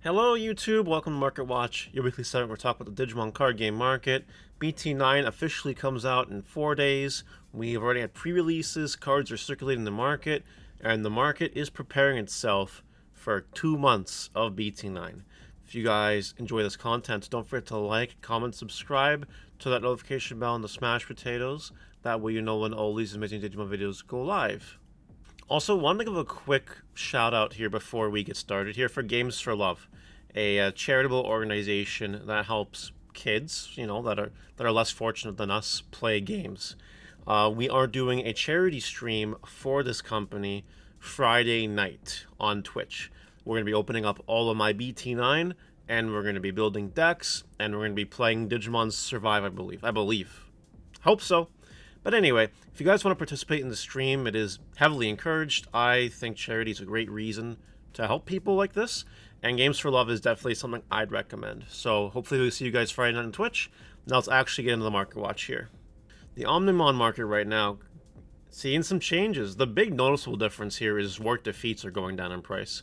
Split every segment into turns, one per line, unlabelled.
Hello YouTube, welcome to Market Watch, your weekly segment where we talk about the Digimon card game market. BT9 officially comes out in 4 days. We've already had pre-releases, cards are circulating in the market, and the market is preparing itself for 2 months of BT9. If you guys enjoy this content, don't forget to like, comment, subscribe to that notification bell and the smash potatoes. That way you know when all these amazing Digimon videos go live. Also, wanted to give a quick shout out here before we get started here for Games for Love, a charitable organization that helps kids, that are less fortunate than us, play games. We are doing a charity stream for this company Friday night on Twitch. We're going to be opening up all of my BT9, and we're going to be building decks, and we're going to be playing Digimon Survive, I believe. Hope so. But anyway, if you guys want to participate in the stream, it is heavily encouraged. I think charity is a great reason to help people like this, and Games for Love is definitely something I'd recommend. So hopefully we'll see you guys Friday night on Twitch. Now let's actually get into the market watch here. The Omnimon market right now, seeing some changes. The big noticeable difference here is Work Defeats are going down in price.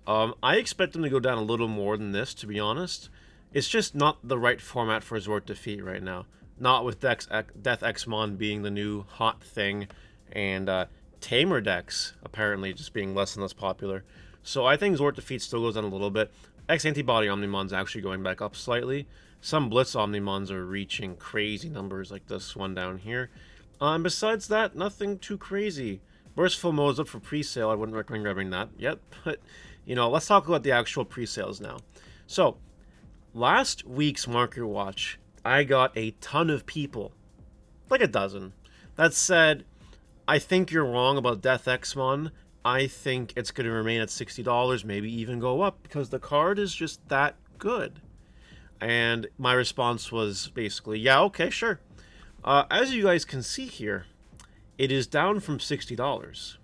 I expect them to go down a little more than this, to be honest. It's just not the right format for Work Defeat right now. Not with Death Xmon being the new hot thing, and Tamer decks apparently just being less and less popular. So I think Zord Defeat still goes down a little bit. X-Antibody Omnimon's actually going back up slightly. Some Blitz Omnimons are reaching crazy numbers like this one down here. Besides that, nothing too crazy. Merciful Mode's up for pre-sale. I wouldn't recommend grabbing that yet, but, let's talk about the actual pre-sales now. So, last week's Market Watch, I got a ton of people, like a dozen, that said, I think you're wrong about Death Xmon. I think it's going to remain at $60, maybe even go up, because the card is just that good. And my response was basically, yeah, okay, sure. As you guys can see here, it is down from $60.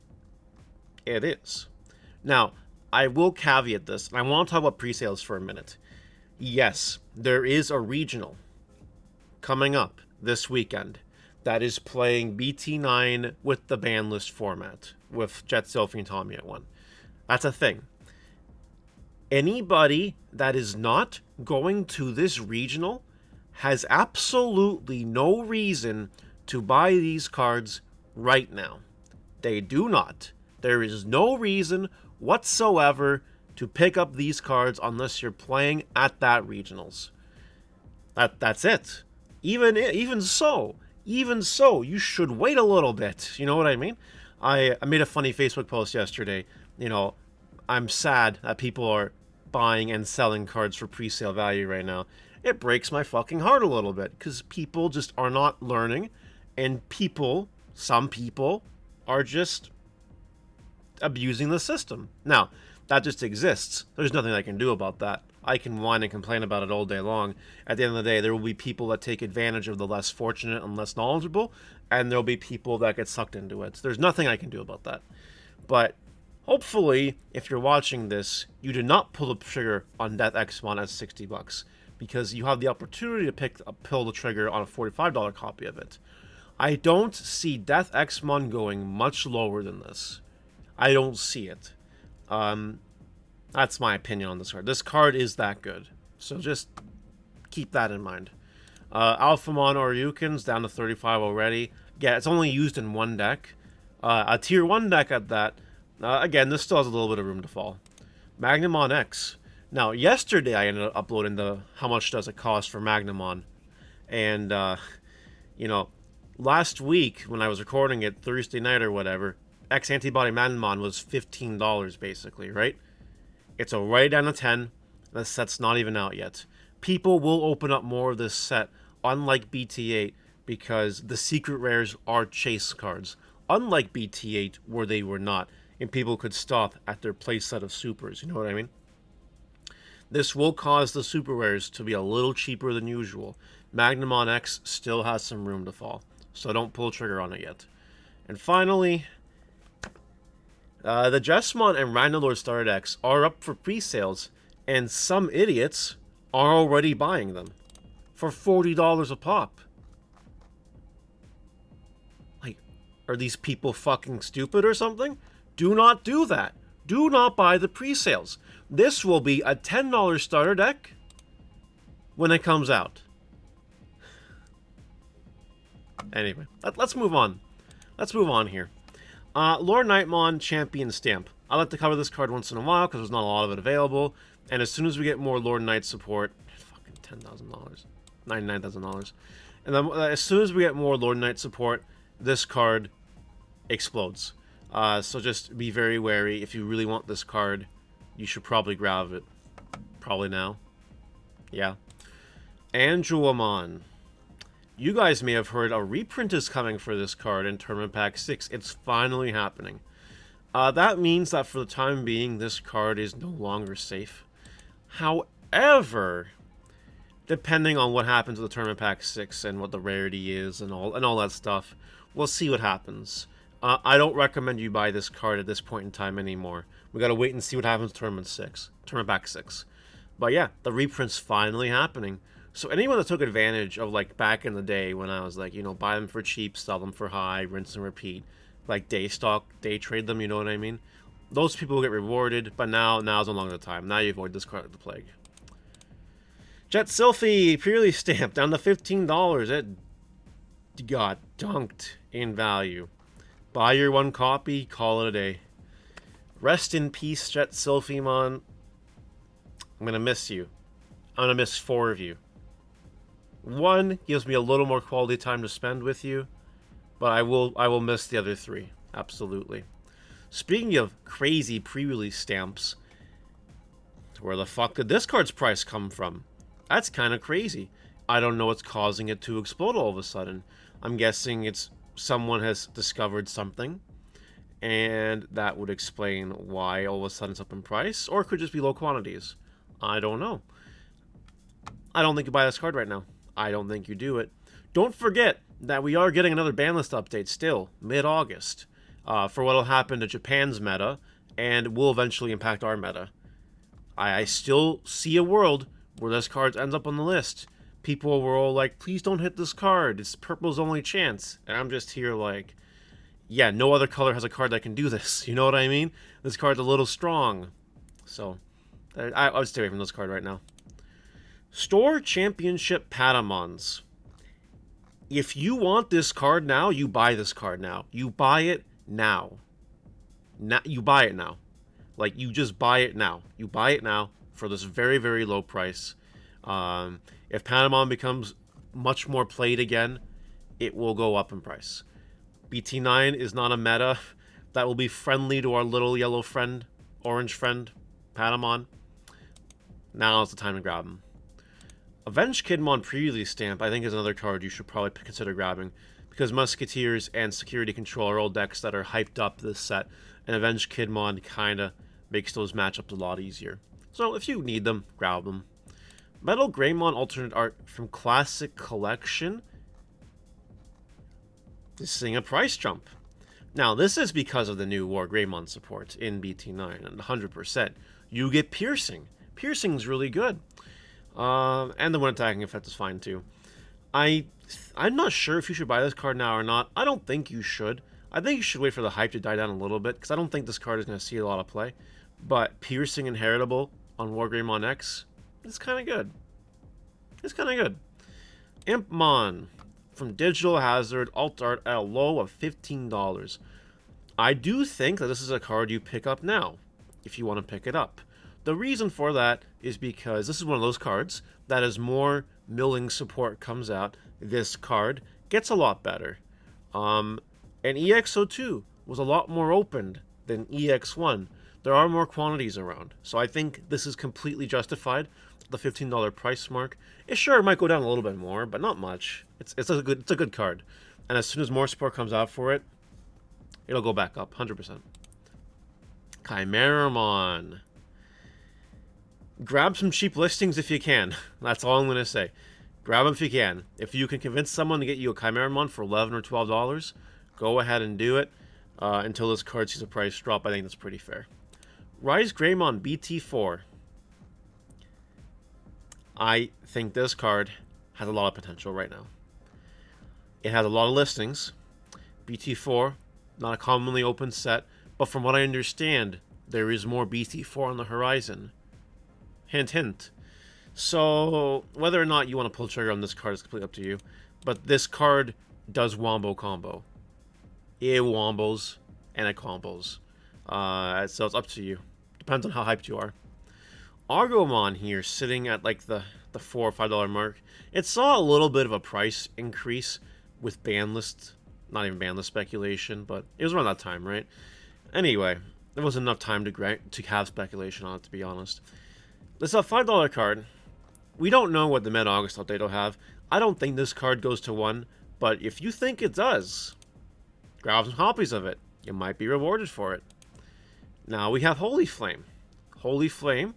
It is. Now, I will caveat this, and I want to talk about pre-sales for a minute. Yes, there is a regional coming up this weekend that is playing BT9 with the ban list format, with Jet Selfie and Tommy at one. That's a thing. Anybody that is not going to this regional has absolutely no reason to buy these cards right now. They do not. There is no reason whatsoever to pick up these cards unless you're playing at that regionals. That's it. Even so, you should wait a little bit. You know what I mean? I made a funny Facebook post yesterday. I'm sad that people are buying and selling cards for pre-sale value right now. It breaks my fucking heart a little bit, because people just are not learning, and some people, are just abusing the system. Now, that just exists. There's nothing I can do about that. I can whine and complain about it all day long. At the end of the day, there will be people that take advantage of the less fortunate and less knowledgeable, and there will be people that get sucked into it. So there's nothing I can do about that. But hopefully, if you're watching this, you did not pull the trigger on Death Xmon at $60, because you have the opportunity to pull the trigger on a $45 copy of it. I don't see Death Xmon going much lower than this. I don't see it. That's my opinion on this card. This card is that good, so just keep that in mind. Alphamon Oryuken's down to 35 already. Yeah, it's only used in one deck. A tier 1 deck at that. Again, this still has a little bit of room to fall. Magnamon X. Now, yesterday I ended up uploading the how much does it cost for Magnamon. And, last week when I was recording it, Thursday night or whatever, X-Antibody Magnamon was $15 basically, right? It's already down to 10. The set's not even out yet. People will open up more of this set, unlike BT8, because the secret rares are chase cards. Unlike BT8, where they were not, and people could stop at their playset of supers, you know what I mean? This will cause the super rares to be a little cheaper than usual. Magnamon X still has some room to fall, so don't pull the trigger on it yet. And finally, the Jesmon and Randalore Star decks are up for pre-sales, and some idiots are already buying them for $40 a pop. Like, are these people fucking stupid or something? Do not do that. Do not buy the pre-sales. This will be a $10 starter deck when it comes out. Anyway, let's move on. Let's move on here. Lord Nightmon Champion Stamp. I like to cover this card once in a while because there's not a lot of it available. And as soon as we get more Lord Knight support, fucking $10,000, $99,000. And then as soon as we get more Lord Knight support, this card explodes. So just be very wary. If you really want this card, you should probably grab it. Probably now. Yeah. Argomon. You guys may have heard a reprint is coming for this card in Tournament Pack 6. It's finally happening. That means that for the time being, this card is no longer safe. However, depending on what happens with the Tournament Pack 6 and what the rarity is and all that stuff, we'll see what happens. I don't recommend you buy this card at this point in time anymore. We gotta wait and see what happens Tournament Pack 6. But yeah, the reprint's finally happening. So anyone that took advantage of, like, back in the day when I was like, you know, buy them for cheap, sell them for high, rinse and repeat, like day stock, day trade them, you know what I mean? Those people will get rewarded, but now's no longer the time. Now you avoid this card like the plague. Jet Sylphie, purely stamped, down to $15. It got dunked in value. Buy your one copy, call it a day. Rest in peace, Jet Sylphimon. I'm gonna miss you. I'm gonna miss 4 of you. 1 gives me a little more quality time to spend with you, but I will miss the other 3. Absolutely. Speaking of crazy pre-release stamps, where the fuck did this card's price come from? That's kind of crazy. I don't know what's causing it to explode all of a sudden. I'm guessing it's someone has discovered something, and that would explain why all of a sudden it's up in price, or it could just be low quantities. I don't know. I don't think you buy this card right now. I don't think you do it. Don't forget that we are getting another ban list update still, mid-August, for what will happen to Japan's meta, and will eventually impact our meta. I still see a world where this card ends up on the list. People were all like, please don't hit this card, it's purple's only chance. And I'm just here like, yeah, no other color has a card that can do this. You know what I mean? This card's a little strong. So, I would stay away from this card right now. Store Championship Patamons. If you want this card now, you buy this card now. You buy it now. You buy it now. Like, you just buy it now. You buy it now for this very, very low price. If Patamon becomes much more played again, it will go up in price. BT9 is not a meta that will be friendly to our little yellow friend, orange friend, Patamon. Now is the time to grab him. Avenged Kidmon pre-release stamp, I think, is another card you should probably consider grabbing, because Musketeers and Security Control are all decks that are hyped up this set, and Avenged Kidmon kind of makes those matchups a lot easier. So if you need them, grab them. Metal Grey Mon alternate art from Classic Collection is seeing a price jump. Now, this is because of the new War Grey Mon support in BT9, and 100%. You get Piercing. Piercing's really good. And the one attacking effect is fine too. I'm not sure if you should buy this card now or not. I don't think you should. I think you should wait for the hype to die down a little bit, because I don't think this card is going to see a lot of play. But Piercing Inheritable on War Grey Mon X is kind of good. It's kind of good. Impmon from Digital Hazard, alt art at a low of $15. I do think that this is a card you pick up now, if you want to pick it up. The reason for that is because this is one of those cards that as more milling support comes out, this card gets a lot better. And EX02 was a lot more opened than EX1. There are more quantities around, so I think this is completely justified. The $15 price mark. It sure might go down a little bit more, but not much. It's a good card, and as soon as more support comes out for it, it'll go back up 100%. Chimeramon. Grab some cheap listings if you can. That's all I'm going to say. Grab them if you can. If you can convince someone to get you a Chimeramon for $11 or $12, go ahead and do it until this card sees a price drop. I think that's pretty fair. Rise Greymon BT4. I think this card has a lot of potential right now. It has a lot of listings. BT4, not a commonly open set, but from what I understand, there is more BT4 on the horizon. Hint, hint. So, whether or not you want to pull trigger on this card is completely up to you. But this card does wombo combo. It wombos and it combos. So it's up to you. Depends on how hyped you are. Argomon here, sitting at like the $4 or $5 mark. It saw a little bit of a price increase with ban list, not even ban list speculation, but it was around that time, right? Anyway, there wasn't enough time to have speculation on it, to be honest. This is a $5 card. We don't know what the mid-August update will have. I don't think this card goes to 1, but if you think it does, grab some copies of it. You might be rewarded for it. Now we have Holy Flame. Holy Flame,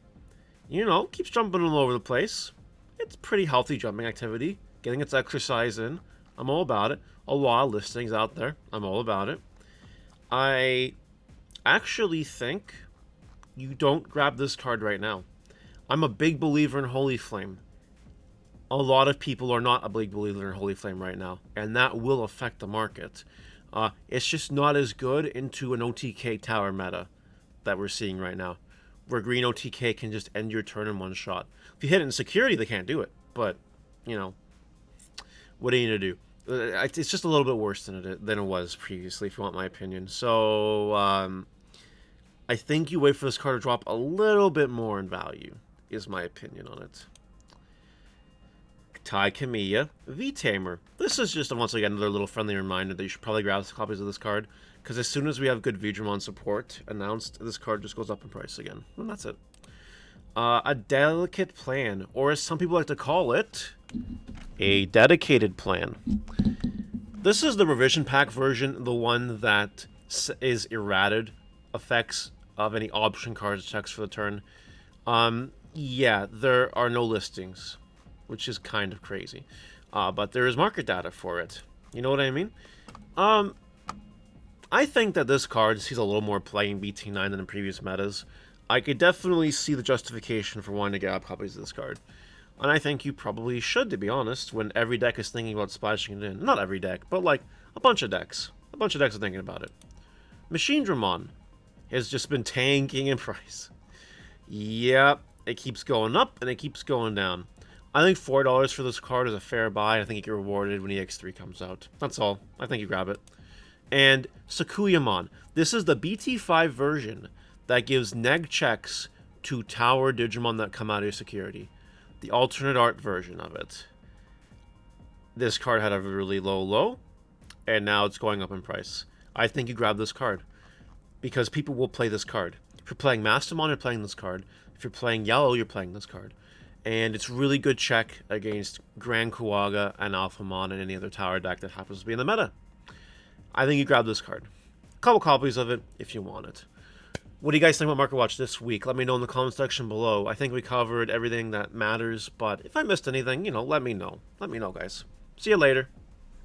you know, keeps jumping all over the place. It's pretty healthy jumping activity. Getting its exercise in. I'm all about it. A lot of listings out there. I'm all about it. I actually think you don't grab this card right now. I'm a big believer in Holy Flame. A lot of people are not a big believer in Holy Flame right now, and that will affect the market. It's just not as good into an OTK tower meta that we're seeing right now, where green OTK can just end your turn in one shot. If you hit it in security, they can't do it, but, you know, what are you going to do? It's just a little bit worse than it was previously, if you want my opinion. So, I think you wait for this card to drop a little bit more in value, is my opinion on it. Tai Kamiya V-Tamer. This is just, once again, another little friendly reminder that you should probably grab some copies of this card, because as soon as we have good Digimon support announced, this card just goes up in price again. And that's it. A delicate plan, or as some people like to call it, a dedicated plan. This is the revision pack version, the one that is errated effects of any option cards checks for the turn. Yeah, there are no listings, which is kind of crazy. But there is market data for it. You know what I mean? I think that this card sees a little more play in BT9 than in previous metas. I could definitely see the justification for wanting to grab copies of this card. And I think you probably should, to be honest, when every deck is thinking about splashing it in. Not every deck, but like a bunch of decks. A bunch of decks are thinking about it. Dramon has just been tanking in price. Yep, it keeps going up and it keeps going down. I think $4 for this card is a fair buy. I think you get rewarded when EX3 comes out. That's all. I think you grab it. And Sakuyamon. This is the BT5 version that gives neg checks to tower Digimon that come out of your security. The alternate art version of it. This card had a really low, and now it's going up in price. I think you grab this card, because people will play this card. If you're playing Mastermon, you're playing this card. If you're playing Yellow, you're playing this card. And it's really good check against Grand Kuwaga and Alphamon and any other tower deck that happens to be in the meta. I think you grab this card. A couple copies of it if you want it. What do you guys think about Market Watch this week? Let me know in the comment section below. I think we covered everything that matters, but if I missed anything, you know, let me know. Let me know, guys. See you later.